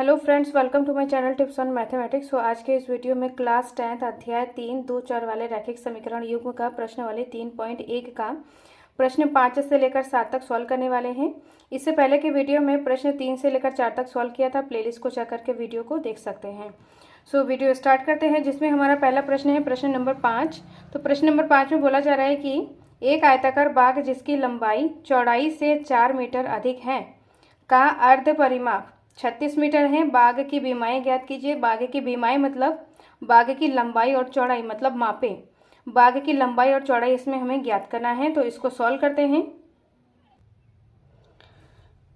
Hello friends, welcome to my channel tips on mathematics. तो आज के इस वीडियो में क्लास 10th अध्याय 3 2 4 वाले रैखिक समीकरण युग्म का प्रश्न वाले 3.1 का प्रश्न 5 से लेकर 7 तक सॉल्व करने वाले हैं। इससे पहले के वीडियो में प्रश्न 3 से लेकर 4 तक सॉल्व किया था। प्लेलिस्ट को चेक करके वीडियो को देख सकते हैं। वीडियो स्टार्ट करते हैं, जिसमें हमारा पहला प्रश्न है प्रश्न नंबर 5। तो प्रश्न नंबर 5 में बोला जा रहा है कि एक आयताकार बाग जिसकी लंबाई चौड़ाई से 4 मीटर अधिक है का अर्ध परिमाप 36 मीटर है। बाग की बीमाएं ज्ञात कीजिए। बाग की बीमाएं मतलब बाग की लंबाई और चौड़ाई, मतलब मापे। बाग की लंबाई और चौड़ाई इसमें हमें ज्ञात करना है, तो इसको सॉल्व करते हैं।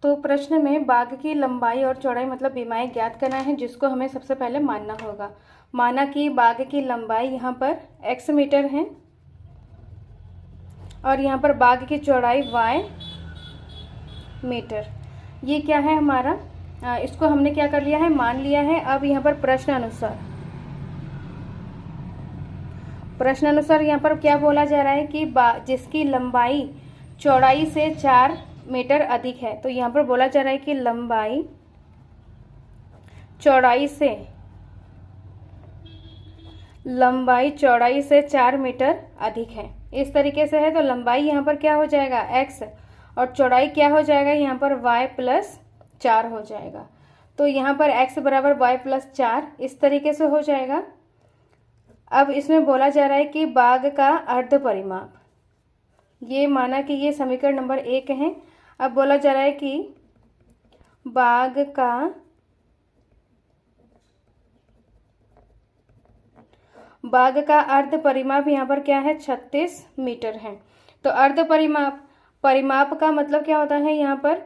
तो प्रश्न में बाग की लंबाई और चौड़ाई मतलब बीमाएं ज्ञात करना है, जिसको हमें सबसे पहले मानना होगा। माना कि बाग की लंबाई यहाँ पर x मीटर है और यहाँ पर बाग की चौड़ाई y मीटर। ये क्या है हमारा, इसको हमने क्या कर लिया है, मान लिया है। अब यहाँ पर प्रश्न अनुसार यहाँ पर क्या बोला जा रहा है कि जिसकी लंबाई चौड़ाई से 4 मीटर अधिक है। तो यहाँ पर बोला जा रहा है कि लंबाई चौड़ाई से 4 मीटर अधिक है। इस तरीके से है। तो लंबाई यहाँ पर क्या हो जाएगा x और चौड़ाई क्या हो जाएगा यहाँ पर y प्लस 4 हो जाएगा। तो यहाँ पर x बराबर y प्लस 4 इस तरीके से हो जाएगा। अब इसमें बोला जा रहा है कि बाग का अर्ध परिमाप, ये माना कि ये समीकरण नंबर 1 है। अब बोला जा रहा है कि बाग का अर्ध परिमाप यहाँ पर क्या है, 36 मीटर है। तो अर्ध परिमाप का मतलब क्या होता है, यहाँ पर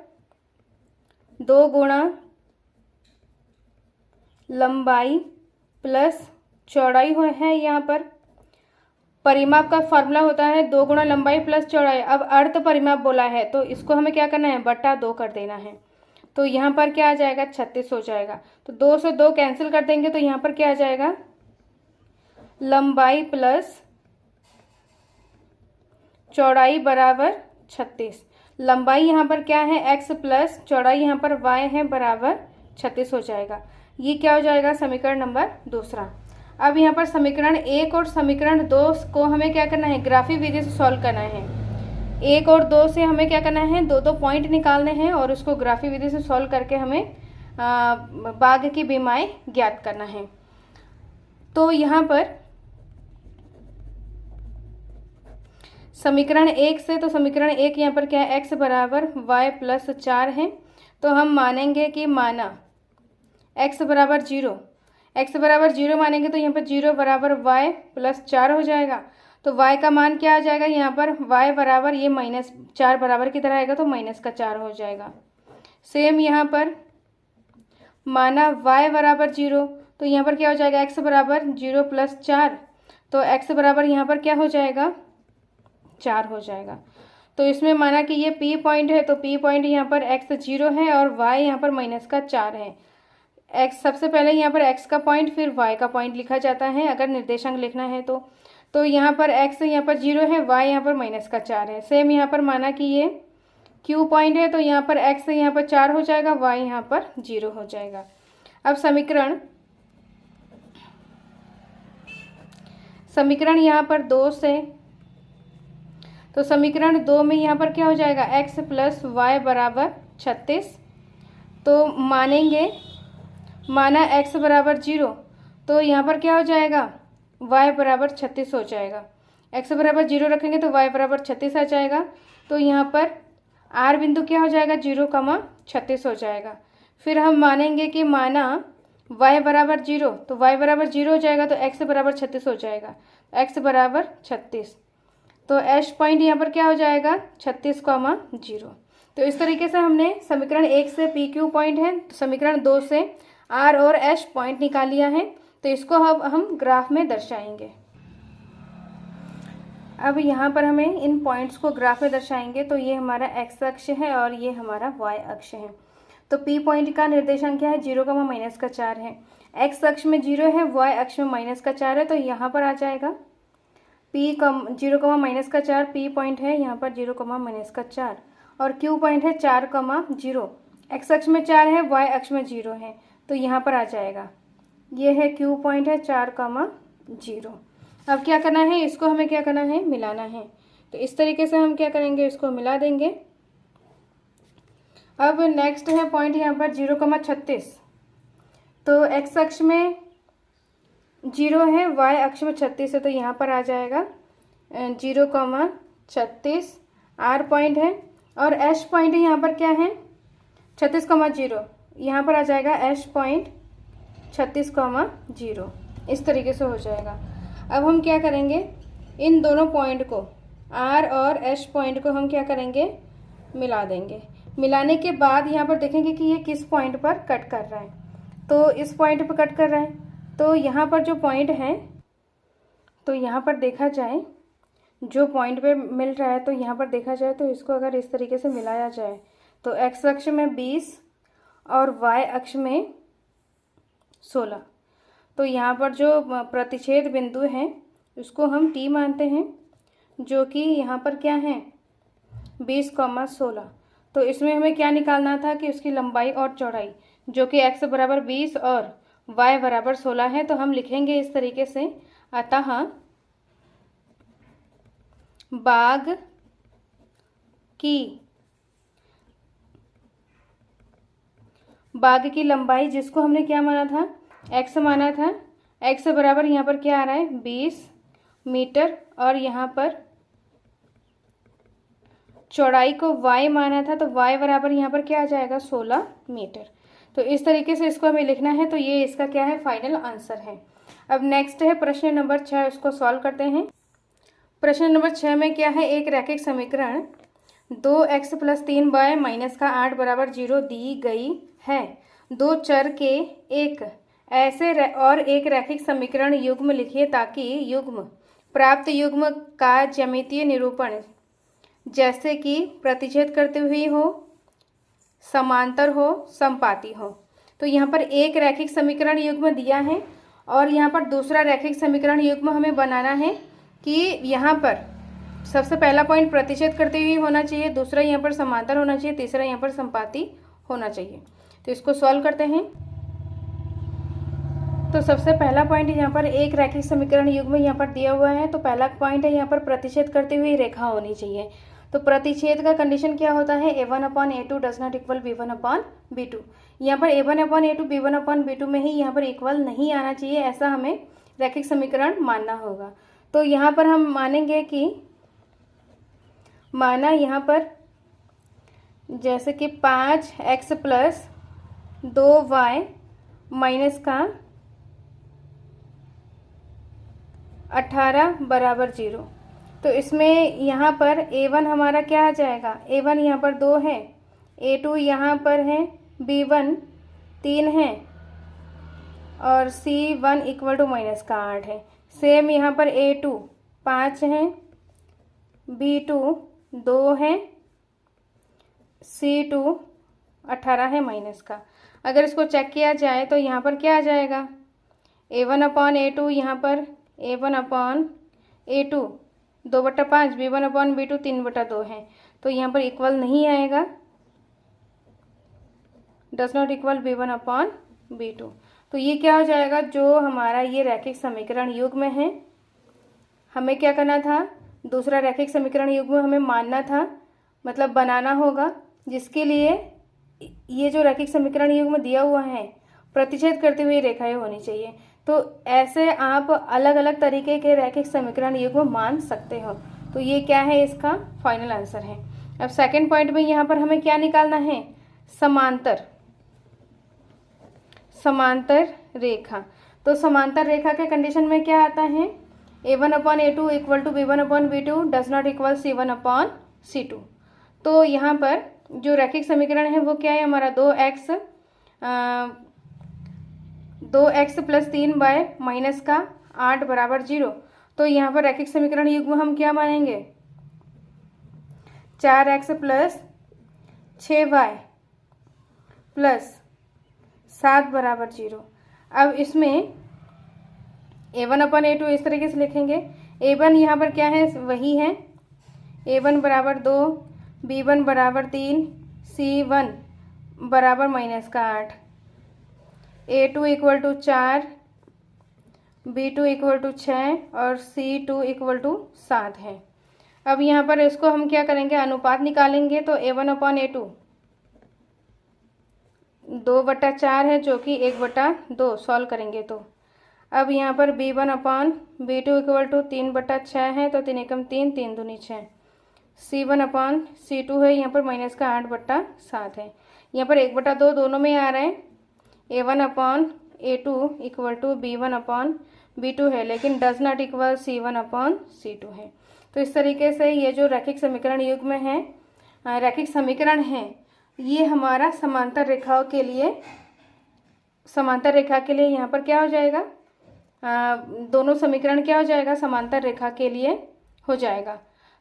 2 गुणा लंबाई प्लस चौड़ाई है। यहाँ पर परिमाप का फॉर्मूला होता है 2 गुणा लंबाई प्लस चौड़ाई। अब अर्ध परिमाप बोला है तो इसको हमें क्या करना है, बटा 2 कर देना है। तो यहाँ पर क्या आ जाएगा, 36 हो जाएगा। तो 2 से 2 कैंसिल कर देंगे तो यहाँ पर क्या आ जाएगा, लंबाई प्लस चौड़ाई बराबर 36। लंबाई यहाँ पर क्या है x प्लस चौड़ाई यहाँ पर y है बराबर 36 हो जाएगा। ये क्या हो जाएगा, समीकरण नंबर 2। अब यहाँ पर समीकरण 1 और समीकरण 2 को हमें क्या करना है, ग्राफिक विधि से सॉल्व करना है। 1 और 2 से हमें क्या करना है, 2 पॉइंट निकालने हैं और उसको ग्राफिक विधि से सॉल्व करके हमें बाग की बीमाएं ज्ञात करना है। तो यहाँ पर समीकरण 1 से, तो समीकरण 1 यहाँ पर क्या है, x बराबर y प्लस 4 है। तो हम मानेंगे कि माना x बराबर 0 मानेंगे तो यहाँ पर 0 बराबर y प्लस 4 हो जाएगा। तो y का मान क्या आ जाएगा, यहाँ पर y बराबर ये -4 बराबर की तरह आएगा तो -4 हो जाएगा। सेम यहाँ पर माना y बराबर 0, तो यहाँ पर क्या हो जाएगा, x बराबर 0 प्लस 4। तो x बराबर यहाँ पर क्या हो जाएगा, 4 हो जाएगा। तो इसमें माना कि ये P पॉइंट है, तो P पॉइंट यहाँ पर x 0 है और y यहाँ पर -4 है। x सबसे पहले यहाँ पर x का पॉइंट फिर y का पॉइंट लिखा जाता है अगर निर्देशांक लिखना है तो यहाँ पर x यहाँ पर 0 है, y यहाँ पर -4 है। सेम यहाँ पर माना कि ये Q पॉइंट है, तो यहाँ पर x यहाँ पर 4 हो जाएगा, y यहाँ पर 0 हो जाएगा। अब समीकरण यहाँ पर 2 से, तो समीकरण 2 में यहाँ पर क्या हो जाएगा, x प्लस वाई बराबर 36। तो माना x बराबर 0, तो यहाँ पर क्या हो जाएगा, y बराबर 36 हो जाएगा। x बराबर 0 रखेंगे तो y बराबर 36 आ जाएगा। तो यहाँ पर r बिंदु क्या हो जाएगा, 0,36 हो जाएगा। फिर हम मानेंगे कि माना y बराबर 0, तो y बराबर 0 हो जाएगा तो x बराबर 36 हो जाएगा। x बराबर 36, तो एच पॉइंट यहाँ पर क्या हो जाएगा, 36,0। तो इस तरीके से हमने समीकरण 1 से पी क्यू पॉइंट है, तो समीकरण 2 से आर और एच पॉइंट निकाल लिया है। तो इसको अब हम ग्राफ में दर्शाएंगे। अब यहाँ पर हमें इन पॉइंट्स को ग्राफ में दर्शाएंगे। तो ये हमारा एक्स अक्ष है और ये हमारा वाई अक्ष है। तो पी पॉइंट का निर्देशांक क्या है, 0,-4 है। एक्स अक्ष में 0 है, वाई अक्ष में -4 है। तो यहाँ पर आ जाएगा P 0,-4 P पॉइंट है यहाँ पर 0,-4 और Q पॉइंट है 4,0। एक्स अक्ष में 4 है, वाई अक्ष में 0 है, तो यहाँ पर आ जाएगा। ये है क्यू पॉइंट है 4,0। अब क्या करना है, इसको हमें क्या करना है, मिलाना है। तो इस तरीके से हम क्या करेंगे, इसको मिला देंगे। अब नेक्स्ट है पॉइंट यहाँ पर 0,36। तो एक्स अक्ष में 0 है, वाई अक्ष में 36 है, तो यहाँ पर आ जाएगा 0,36 आर पॉइंट है। और एच पॉइंट यहाँ पर क्या है, 36,0, यहाँ पर आ जाएगा एच पॉइंट 36,0। इस तरीके से हो जाएगा। अब हम क्या करेंगे, इन दोनों पॉइंट को, आर और एच पॉइंट को हम क्या करेंगे, मिला देंगे। मिलाने के बाद यहाँ पर देखेंगे कि ये किस पॉइंट पर कट कर रहा है। तो इस पॉइंट पर कट कर रहा है, तो यहाँ पर जो पॉइंट है, तो यहाँ पर देखा जाए जो पॉइंट पे मिल रहा है, तो यहाँ पर देखा जाए तो इसको अगर इस तरीके से मिलाया जाए तो एक्स अक्ष में 20 और वाई अक्ष में 16। तो यहाँ पर जो प्रतिच्छेद बिंदु है उसको हम टी मानते हैं, जो कि यहाँ पर क्या है 20,16। तो इसमें हमें क्या निकालना था कि उसकी लंबाई और चौड़ाई, जो कि x बराबर 20 और y बराबर 16 है। तो हम लिखेंगे इस तरीके से, अतः बाग की लंबाई, जिसको हमने क्या माना था, x माना था, x बराबर यहाँ पर क्या आ रहा है 20 मीटर, और यहाँ पर चौड़ाई को y माना था, तो y बराबर यहाँ पर क्या आ जाएगा 16 मीटर। तो इस तरीके से इसको हमें लिखना है। तो ये इसका क्या है, फाइनल आंसर है। अब नेक्स्ट है प्रश्न नंबर 6, इसको सॉल्व करते हैं। प्रश्न नंबर 6 में क्या है, एक रैखिक समीकरण 2x + 3y - 8 बराबर 0 दी गई है। दो चर के एक रैखिक समीकरण युग्म लिखिए ताकि युग्म प्राप्त युग्म का ज्यामितीय निरूपण जैसे कि प्रतिच्छेद करती हुई हो, समांतर हो, समपाती हो। तो यहाँ पर एक रैखिक समीकरण युग्म दिया है और यहाँ पर दूसरा रैखिक समीकरण युग्म हमें बनाना है कि यहाँ पर सबसे पहला पॉइंट प्रतिच्छेद करती हुई होना चाहिए, दूसरा यहाँ पर समांतर होना चाहिए, तीसरा यहाँ पर समपाती होना चाहिए। तो इसको सॉल्व करते हैं। तो सबसे पहला पॉइंट यहाँ पर एक रैखिक समीकरण युग्म यहाँ पर दिया हुआ है। तो पहला पॉइंट है यहाँ पर प्रतिच्छेद करती हुई रेखा होनी चाहिए। तो प्रतिच्छेद का कंडीशन क्या होता है, a1/a2 does not equal b1/b2। यहाँ पर a1/a2 b1/b2 में ही यहाँ पर इक्वल नहीं आना चाहिए, ऐसा हमें रैखिक समीकरण मानना होगा। तो यहाँ पर हम मानेंगे कि माना यहाँ पर जैसे कि 5x + 2y - 18 बराबर 0। तो इसमें यहाँ पर a1 हमारा क्या आ जाएगा, a1 यहाँ पर 2 है, a2 यहाँ पर है, b1 3 है और c1 = -8 है। सेम यहाँ पर a2 5 है, b2 2 है, c2 18 है माइनस का। अगर इसको चेक किया जाए तो यहाँ पर क्या आ जाएगा, a1/a2 यहाँ पर a1/a2 2/5, b1/b2 3/2 है। तो यहाँ पर इक्वल नहीं आएगा, डज नॉट इक्वल b1/b2। तो ये क्या हो जाएगा, जो हमारा ये रैखिक समीकरण युग्म है, हमें क्या करना था, दूसरा रैखिक समीकरण युग्म हमें मानना था, मतलब बनाना होगा, जिसके लिए ये जो रैखिक समीकरण युग्म दिया हुआ है प्रतिच्छेद करती हुई रेखाएं होनी चाहिए। तो ऐसे आप अलग अलग तरीके के रैखिक समीकरण युग्म मान सकते हो। तो ये क्या है, इसका फाइनल आंसर है। अब सेकंड पॉइंट में यहाँ पर हमें क्या निकालना है, समांतर रेखा। तो समांतर रेखा के कंडीशन में क्या आता है, a1/a2 = b1/b2 does not equal c1/c2। तो यहाँ पर जो रैखिक समीकरण है वो क्या है हमारा, 2x + 3y - 8 बराबर 0। तो यहाँ पर रैखिक समीकरण युग्म हम क्या मानेंगे, 4x + 6y + 7 बराबर 0। अब इसमें a1/a2 इस तरीके से लिखेंगे, a1 यहाँ पर क्या है, वही है, a1 = 2, b1 = 3, c1 बराबर माइनस का 8, A2 equal to 4, B2 equal to 6 और C2 इक्वल टू 7 है। अब यहाँ पर इसको हम क्या करेंगे, अनुपात निकालेंगे। तो A1 अपॉन A2 2/4 है, जो कि 1/2 सॉल्व करेंगे तो। अब यहाँ पर B1 upon B2 equal to 3/6 है, तो 3 एकम 3, 3 दूनी 6। C1 अपॉन C2 है, यहाँ पर माइनस का 8/7 है। यहाँ पर 1/2 दोनों में आ रहा है। A1 upon A2 equal to B1 upon B2 है, लेकिन does not equal C1 upon C2 है। तो इस तरीके से ये जो रैखिक समीकरण युग्म है, रैखिक समीकरण है, ये हमारा समांतर रेखाओं के लिए, समांतर रेखा के लिए यहाँ पर क्या हो जाएगा, दोनों समीकरण क्या हो जाएगा, समांतर रेखा के लिए हो जाएगा।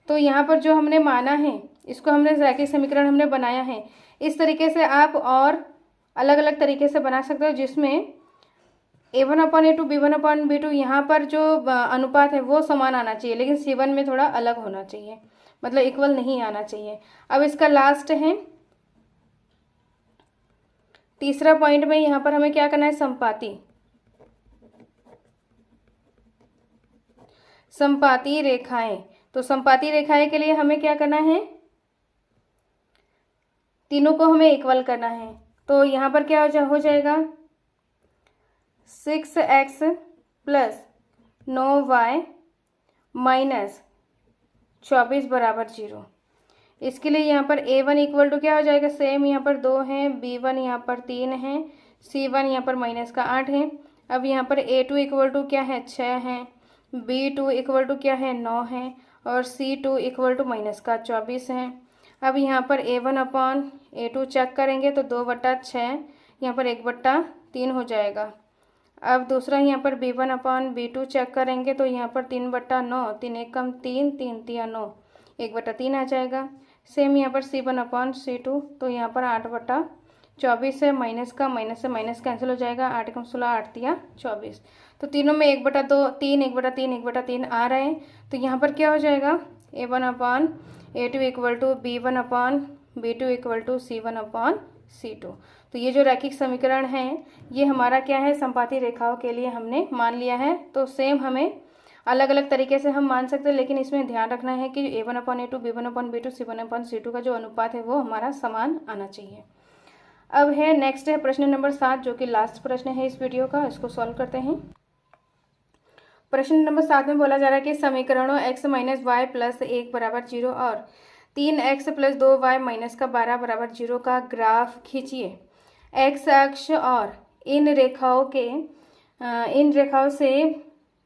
तो यहाँ पर जो हमने माना है, इसको हमने रैखिक समीकरण हमने बनाया है। इस तरीके से आप और अलग अलग तरीके से बना सकते हो, जिसमें A1 upon A2 B1 upon B2 यहाँ पर जो अनुपात है वो समान आना चाहिए, लेकिन C1 में थोड़ा अलग होना चाहिए, मतलब इक्वल नहीं आना चाहिए। अब इसका लास्ट है तीसरा पॉइंट में, यहाँ पर हमें क्या करना है, संपाती, संपाती रेखाएं। तो संपाती रेखाएं के लिए हमें क्या करना है, तीनों को हमें इक्वल करना है। तो यहाँ पर क्या हो जाएगा, 6x प्लस 9y माइनस 24 बराबर 0। इसके लिए यहाँ पर A1 इक्वल टू क्या हो जाएगा, सेम यहाँ पर 2 है, B1 यहाँ पर 3 है, C1 यहाँ पर माइनस का 8 है। अब यहाँ पर A2 इक्वल टू क्या है, 6 है, B2 इक्वल टू क्या है, 9 है, और C2 इक्वल टू माइनस का 24 है। अब यहाँ पर A1 अपॉन A2 चेक करेंगे तो 2/6 यहाँ पर 1/3 हो जाएगा। अब दूसरा यहाँ पर B1 अपॉन B2 चेक करेंगे तो यहाँ पर 3/9, 3 एकम 3, 3 तिया 9, 1/3 आ जाएगा। सेम यहाँ पर C1 अपॉन C2, तो यहाँ पर 8/24 है, माइनस का माइनस से माइनस कैंसिल हो जाएगा, 8 एकम 16, 8 तिया 24। तो तीनों में 1/2, 3, 1/3, 1/3 आ रहे हैं। तो यहाँ पर क्या हो जाएगा, A1 upon A2 equal to B1 upon B2 equal to C1 upon C2। तो ये जो रैखिक समीकरण है, ये हमारा क्या है, संपाती रेखाओं के लिए हमने मान लिया है। तो सेम हमें अलग अलग तरीके से हम मान सकते हैं, लेकिन इसमें ध्यान रखना है कि A1 upon A2 B1 upon B2 C1 upon C2 का जो अनुपात है वो हमारा समान आना चाहिए। अब है नेक्स्ट है प्रश्न नंबर 7, जो कि लास्ट प्रश्न है इस वीडियो का। इसको सॉल्व करते हैं। प्रश्न नंबर 7 में बोला जा रहा है कि समीकरणों x माइनस वाई प्लस 1 बराबर 0 और 3x प्लस 2y माइनस का 12 बराबर 0 का ग्राफ खींचिए। x अक्ष और इन रेखाओं से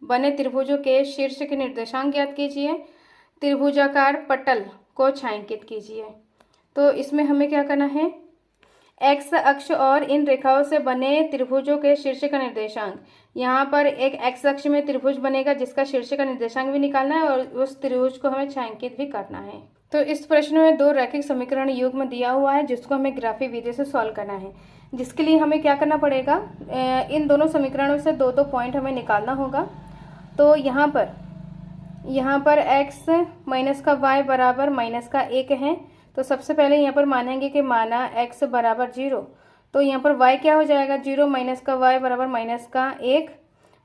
बने त्रिभुजों के शीर्ष के निर्देशांक ज्ञात कीजिए। त्रिभुजाकार पटल को छायांकित कीजिए। तो इसमें हमें क्या करना है, x अक्ष और इन रेखाओं से बने त्रिभुजों के शीर्ष का निर्देशांक, यहाँ पर एक x अक्ष में त्रिभुज बनेगा जिसका शीर्ष का निर्देशांक भी निकालना है और उस त्रिभुज को हमें छायांकित भी करना है। तो इस प्रश्न में 2 रैखिक समीकरण युग्म दिया हुआ है, जिसको हमें ग्राफिक विधि से सॉल्व करना है। जिसके लिए हमें क्या करना पड़ेगा, इन दोनों समीकरणों से 2 पॉइंट हमें निकालना होगा। तो यहाँ पर x माइनस का y बराबर माइनस का 1 है। तो सबसे पहले यहाँ पर मानेंगे कि माना x बराबर 0, तो यहाँ पर y क्या हो जाएगा, 0 माइनस का y बराबर माइनस का 1।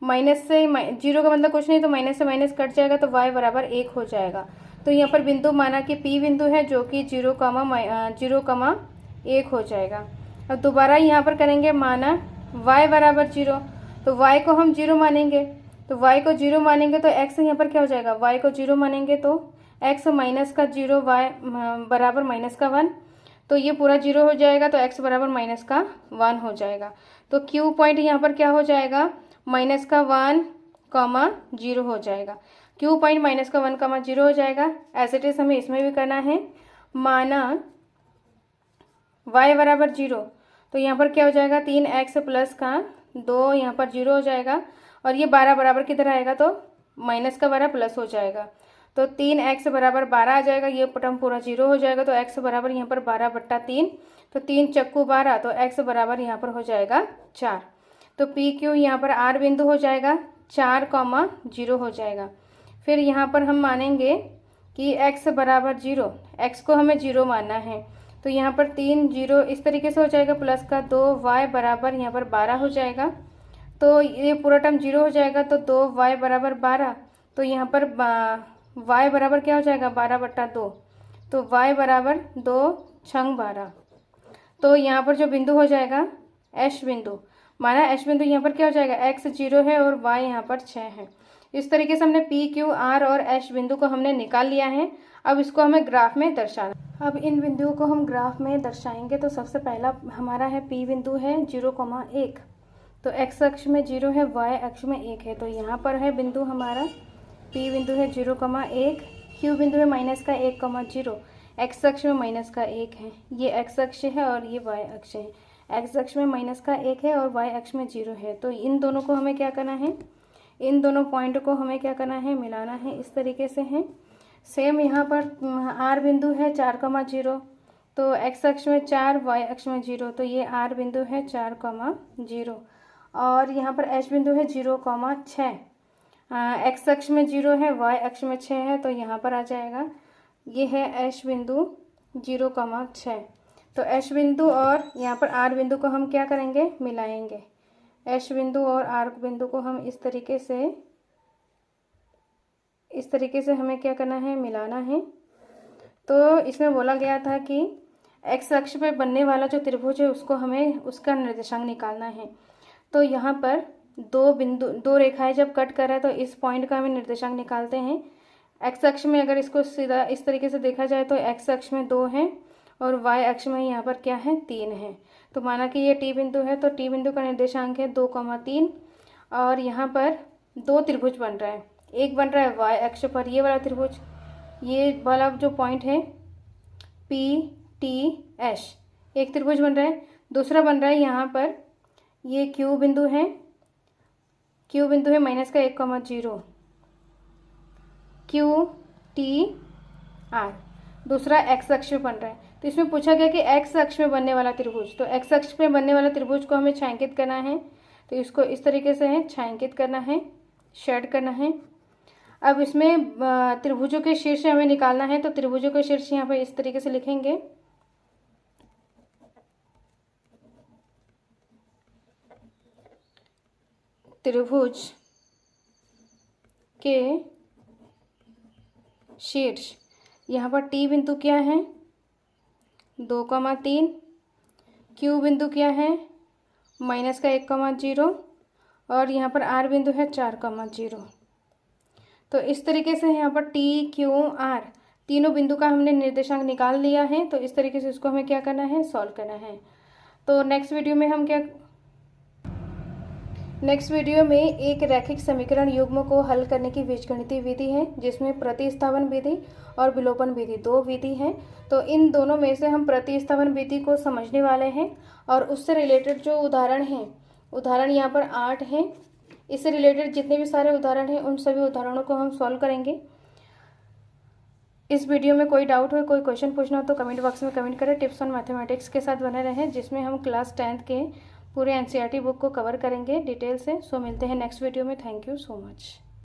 माइनस से 0 का मतलब कुछ नहीं, तो माइनस से माइनस कट जाएगा, तो y बराबर 1 हो जाएगा। तो यहाँ पर बिंदु माना कि P बिंदु है, जो कि 0,1 हो जाएगा। अब दोबारा यहाँ पर करेंगे माना y बराबर 0, तो y को हम 0 मानेंगे। तो y को 0 मानेंगे तो x यहाँ पर क्या हो जाएगा, y को 0 मानेंगे तो x माइनस का 0 y बराबर माइनस का 1, तो ये पूरा 0 हो जाएगा, तो x बराबर माइनस का 1 हो जाएगा। तो Q पॉइंट यहाँ पर क्या हो जाएगा, माइनस का 1, 0 हो जाएगा। Q पॉइंट माइनस का 1, 0 हो जाएगा। ऐसे टेस्ट हमें इसमें भी करना है। माना y बराबर 0, तो यहाँ पर क्या हो जाएगा, 3x प्लस का 2 यहाँ पर 0 हो जाएगा, और ये 12 बराबर किधर आएगा, तो माइनस का 12 प्लस हो जाएगा, तो 3x बराबर 12 आ जाएगा। ये टर्म पूरा 0 हो जाएगा, तो x बराबर यहाँ पर 12/3, तो 3 चक्कू 12, तो x बराबर यहाँ पर हो जाएगा 4। तो PQ यहाँ पर R बिंदु हो जाएगा, 4, 0 हो जाएगा। फिर यहाँ पर हम मानेंगे कि x बराबर 0, x को हमें 0 मानना है, तो यहाँ पर 3 जीरो इस तरीके से हो जाएगा, प्लस का 2y बराबर यहाँ पर 12 हो जाएगा। तो ये पूरा टर्म 0 हो जाएगा, तो 2y बराबर 12। तो यहाँ पर y बराबर क्या हो जाएगा 12/2। तो y बराबर 2 छंग 12। तो यहाँ पर जो बिंदु हो जाएगा एश बिंदु, माना एश बिंदु यहाँ पर क्या हो जाएगा x 0 है और y यहाँ पर 6 है। इस तरीके से हमने पी क्यू आर और एश बिंदु को हमने निकाल लिया है। अब इसको हमें ग्राफ में दर्शाना। अब इन बिंदुओं को हम ग्राफ में दर्शाएंगे। तो सबसे पहला हमारा है पी बिंदु है 0,1। तो x अक्ष में 0 है, y अक्ष में 1 है। तो यहाँ पर है बिंदु हमारा पी बिंदु है 0,1, क्यू बिंदु है माइनस का 1,0, x अक्ष में माइनस का 1 है, ये x अक्ष है और ये y अक्ष है। x अक्ष में माइनस का 1 है और y अक्ष में 0 है। तो इन दोनों को हमें क्या करना है, इन दोनों पॉइंट को हमें क्या करना है, मिलाना है। इस तरीके से है। सेम यहाँ पर r बिंदु है 4,0। तो x अक्ष में 4, y अक्ष में 0। तो ये r बिंदु है 4,0 और यहाँ पर h बिंदु है 0,6। x अक्ष में 0 है, y अक्ष में 6 है। तो यहाँ पर आ जाएगा ये है h बिंदु 0,6। तो h बिंदु और यहाँ पर r बिंदु को हम क्या करेंगे, मिलाएंगे। h बिंदु और r बिंदु को हम इस तरीके से हमें क्या करना है, मिलाना है। तो इसमें बोला गया था कि x अक्ष पर बनने वाला जो त्रिभुज है उसको हमें उसका निर्देशांक निकालना है। तो यहाँ पर दो रेखाएं जब कट कर रहा है तो इस पॉइंट का हमें निर्देशांक निकालते हैं। x अक्ष में अगर इसको सीधा इस तरीके से देखा जाए तो x अक्ष में 2 है और y अक्ष में यहाँ पर क्या है, 3 है। तो माना कि ये t बिंदु है, तो t बिंदु का निर्देशांक है 2,3 और यहाँ पर 2 त्रिभुज बन रहा है। एक बन रहा है y अक्ष पर ये वाला त्रिभुज, ये वाला जो पॉइंट है P T H, एक त्रिभुज बन रहा है। दूसरा बन रहा है यहाँ पर ये Q बिंदु है, Q बिंदु है माइनस का 1,0, Q T R। दूसरा x अक्ष पे बन रहा है। तो इसमें पूछा गया कि x अक्ष में बनने वाला त्रिभुज, तो x अक्ष पे बनने वाला त्रिभुज को हमें छायांकित करना है। तो इसको इस तरीके से है छायांकित करना है, शेड करना है। अब इसमें त्रिभुजों के शीर्ष हमें निकालना है। तो त्रिभुजों के शीर्ष यहाँ पे इस तरीके से लिखेंगे। त्रिभुज के शीर्ष यहाँ पर T बिंदु क्या है 2,3, Q बिंदु क्या है माइनस का 1,0 और यहाँ पर R बिंदु है 4,0। तो इस तरीके से यहाँ पर T Q R तीनों बिंदु का हमने निर्देशांक निकाल लिया है। तो इस तरीके से इसको हमें क्या करना है, सॉल्व करना है। तो नेक्स्ट वीडियो में एक रैखिक समीकरण युग्म को हल करने की बीजगणितीय विधि है, जिसमें प्रतिस्थापन विधि और विलोपन विधि 2 विधि हैं। तो इन दोनों में से हम प्रतिस्थापन विधि को समझने वाले हैं और उससे रिलेटेड जो उदाहरण हैं, उदाहरण यहाँ पर 8 हैं। इससे रिलेटेड जितने भी सारे उदाहरण हैं उन सभी उदाहरणों को हम सॉल्व करेंगे। इस वीडियो में कोई डाउट हो, कोई क्वेश्चन पूछना हो तो कमेंट बॉक्स में कमेंट करें। टिप्स ऑन मैथमेटिक्स के साथ बने रहें, जिसमें हम क्लास 10th के पूरे NCERT बुक को कवर करेंगे डिटेल से। सो मिलते हैं नेक्स्ट वीडियो में। Thank you so much.